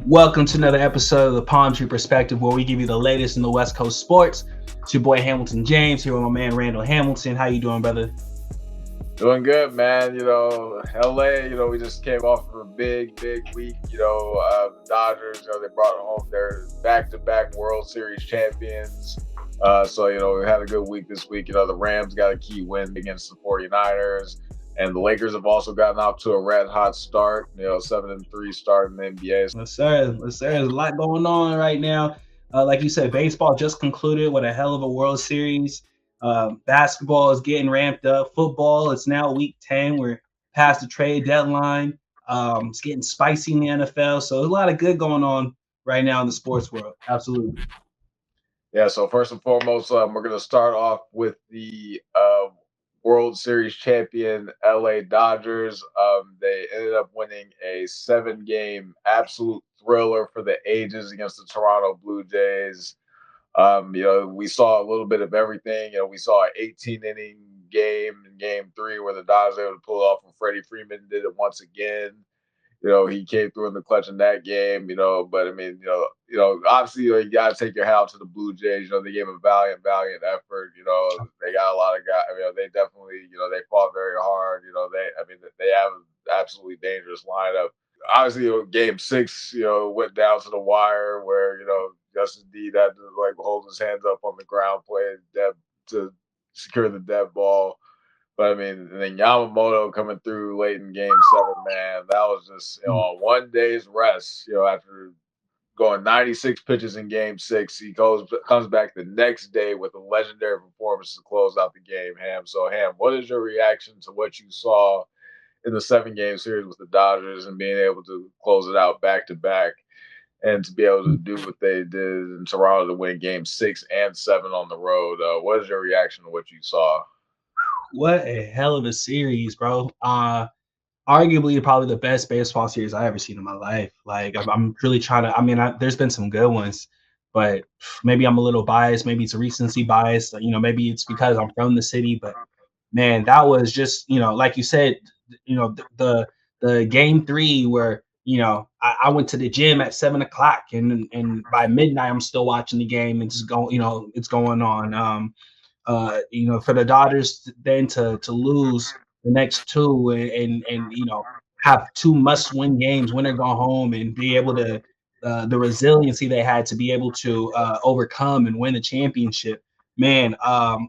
Welcome to another episode of the Palm Tree Perspective, where we give you the latest in the West Coast sports. It's your boy Hamilton James here with my man Randall Hamilton. How you doing, brother? Doing good, man. LA, we just came off of a big week. The Dodgers, they brought home their back-to-back World Series champions. We had a good week this week. The Rams got a key win against the 49ers. And the Lakers have also gotten off to a red hot start, 7-3 start in the NBA. Yes, sir. Yes, sir. There's a lot going on right now. Like you said, baseball just concluded. What a hell of a World Series. Basketball is getting ramped up. Football, it's now week 10. We're past the trade deadline. It's getting spicy in the NFL. So there's a lot of good going on right now in the sports world. Absolutely. Yeah, so first and foremost, we're going to start off with the World Series champion LA Dodgers. They ended up winning a 7-game absolute thriller for the ages against the Toronto Blue Jays. We saw a little bit of everything. We saw an 18-inning game in Game 3 where the Dodgers were able to pull it off, and Freddie Freeman did it once again. He came through in the clutch in that game, but I mean, obviously, you got to take your hat out to the Blue Jays. They gave a valiant effort. They got a lot of guys. They definitely, they fought very hard. They have an absolutely dangerous lineup. Obviously, game 6, went down to the wire where, Justin Deed had to like hold his hands up on the ground, play dead to secure the dead ball. But I mean, and then Yamamoto coming through late in Game 7, man, that was just on one day's rest. After going 96 pitches in Game 6, he comes back the next day with a legendary performance to close out the game. Ham, what is your reaction to what you saw in the 7-game series with the Dodgers and being able to close it out back to back? And to be able to do what they did in Toronto to win Game 6 and 7 on the road, what is your reaction to what you saw? What a hell of a series, bro. Arguably probably the best baseball series I ever seen in my life. Like I'm really trying to. I mean, there's been some good ones, but maybe I'm a little biased. Maybe it's a recency bias. Maybe it's because I'm from the city. But man, that was just like you said, the game 3 where I went to the gym at 7 o'clock and by midnight I'm still watching the game and just going. It's going on. For the Dodgers then to lose the next two and have two must-win games, win or go home, and be able to the resiliency they had to be able to overcome and win the championship. Man,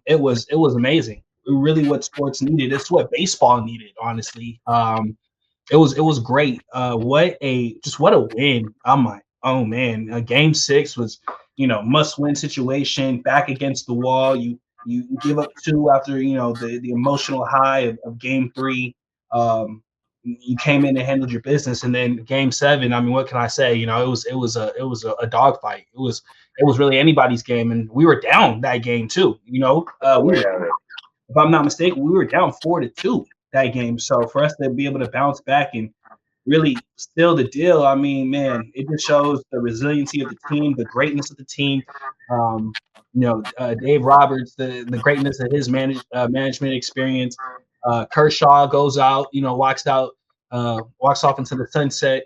it was amazing. Really, what sports needed. It's what baseball needed, honestly. It was great. What a win. I'm like, oh man, Game 6 was must win situation. Back against the wall. You give up two after the emotional high of Game 3. You came in and handled your business, and then Game 7. I mean, what can I say? It was a dogfight. It was really anybody's game, and we were down that game too. Oh, We were, yeah. if I'm not mistaken, we were down 4-2 that game. So for us to be able to bounce back and really seal the deal, I mean, man, it just shows the resiliency of the team, the greatness of the team. Um, Dave Roberts, the greatness of his management experience. Kershaw goes out, walks off into the sunset.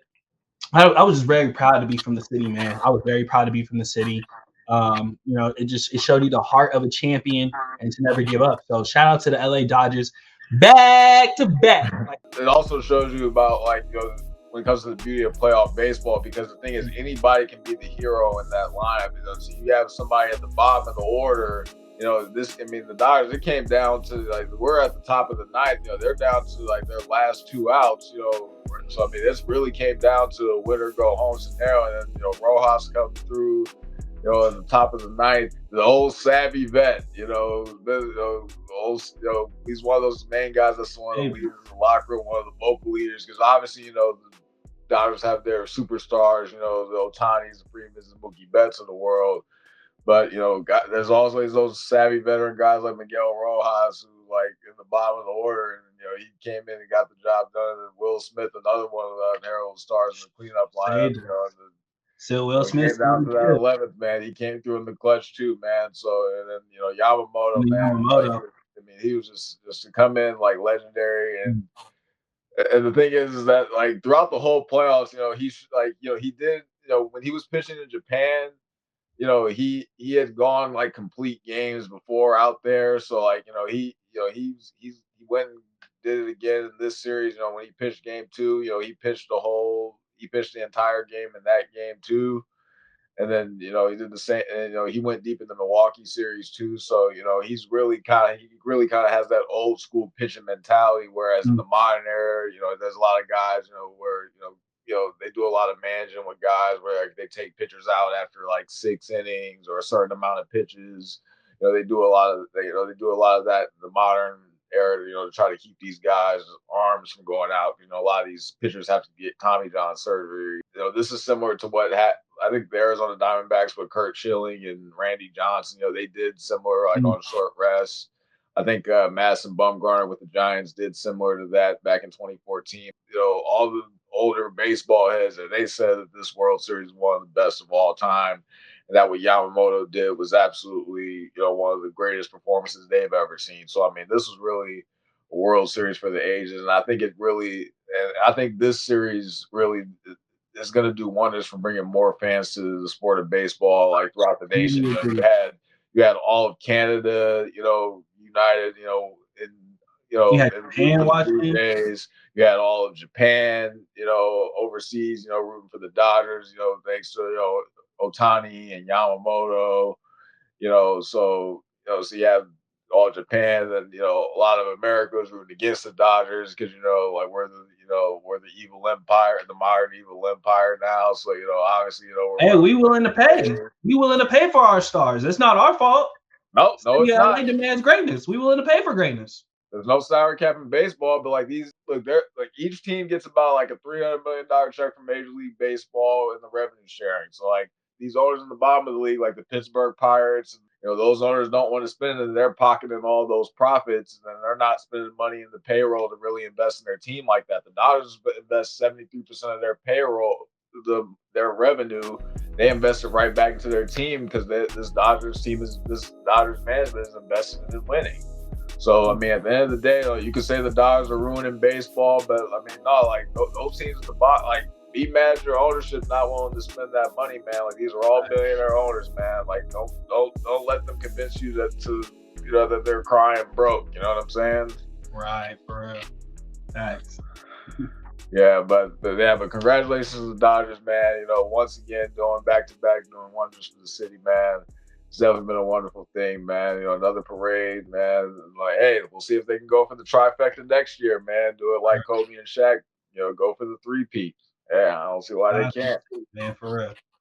I was just very proud to be from the city, man. I was very proud to be from the city. It showed you the heart of a champion and to never give up. So shout out to the LA Dodgers, back to back. It also shows you about when it comes to the beauty of playoff baseball, because the thing is anybody can be the hero in that lineup. So you have somebody at the bottom of the order. The Dodgers, it came down to like we're at the top of the ninth. They're down to like their last 2 outs. So I mean, this really came down to a winner go home scenario, and then Rojas comes through. At the top of the ninth, the old savvy vet, he's one of those main guys that's one of the leaders in the locker room, one of the vocal leaders, because obviously, the Dodgers have their superstars, the Otanis, the Freemans, the Mookie Betts of the world. But, there's always those savvy veteran guys like Miguel Rojas who, like, in the bottom of the order, and, he came in and got the job done. And Will Smith, another one of the Herald stars in the cleanup lineup, So Will Smith came down to that 11th, man. He came through in the clutch too, man. So and then Yamamoto, man. Yamamoto. He was just to come in like legendary, and And the thing is that like throughout the whole playoffs, he's like, he did, when he was pitching in Japan, he had gone like complete games before out there. So like, he went and did it again in this series. When he pitched game two, he pitched the entire game in that game too. And then he did the same. And, he went deep in the Milwaukee series too. So he really kind of has that old school pitching mentality. Whereas in Mm, the modern era, there's a lot of guys, where they do a lot of managing with guys where like, they take pitchers out after like 6 innings or a certain amount of pitches. They do a lot of they do a lot of that in the modern era. To try to keep these guys' arms from going out. A lot of these pitchers have to get Tommy John surgery. This is similar to what I think the Arizona Diamondbacks with Kurt Schilling and Randy Johnson, they did similar like mm, on short rest. I think Madison Bumgarner with the Giants did similar to that back in 2014. All the older baseball heads, they said that this World Series is one of the best of all time, and that what Yamamoto did was absolutely, one of the greatest performances they've ever seen. So I mean, this was really a World Series for the ages, and I think this series really is going to do wonders for bringing more fans to the sport of baseball, like throughout the nation. completely agree. You had all of Canada, united, You had and rooting Japan for the Blue watching. Jays. You had all of Japan, overseas, rooting for the Dodgers. Thanks to Otani and Yamamoto. So you have all Japan, and a lot of America was rooting against the Dodgers because like we're the evil empire, the modern evil empire now. So obviously we're Hey, one of we willing to pay. the We willing to pay for our stars. It's not our fault. no, no, City it's of not. LA demands greatness. We willing to pay for greatness. There's no salary cap in baseball, but like these, look, they're like each team gets about like a $300 million check from Major League Baseball and the revenue sharing. So like these owners in the bottom of the league, like the Pittsburgh Pirates, and those owners don't want to spend it. They're pocketing all those profits, and then they're not spending money in the payroll to really invest in their team like that. The Dodgers invest 73% of their payroll, their revenue. They invest it right back into their team because this Dodgers management is invested in winning. So I mean, at the end of the day, like, you could say the Dodgers are ruining baseball, but I mean, no, like those teams at the bottom, like be mad at your ownership not willing to spend that money, man. Like these are all billionaire owners, man. Like don't let them convince you that they're crying broke. You know what I'm saying? Right, for real. Thanks. Yeah, but congratulations to the Dodgers, man. Once again, going back to back, doing wonders for the city, man. It's definitely been a wonderful thing, man. Another parade, man. Like, hey, we'll see if they can go for the trifecta next year, man. Do it like Kobe and Shaq. Go for the three-peat. Yeah, I don't see why they can't. Man, for real.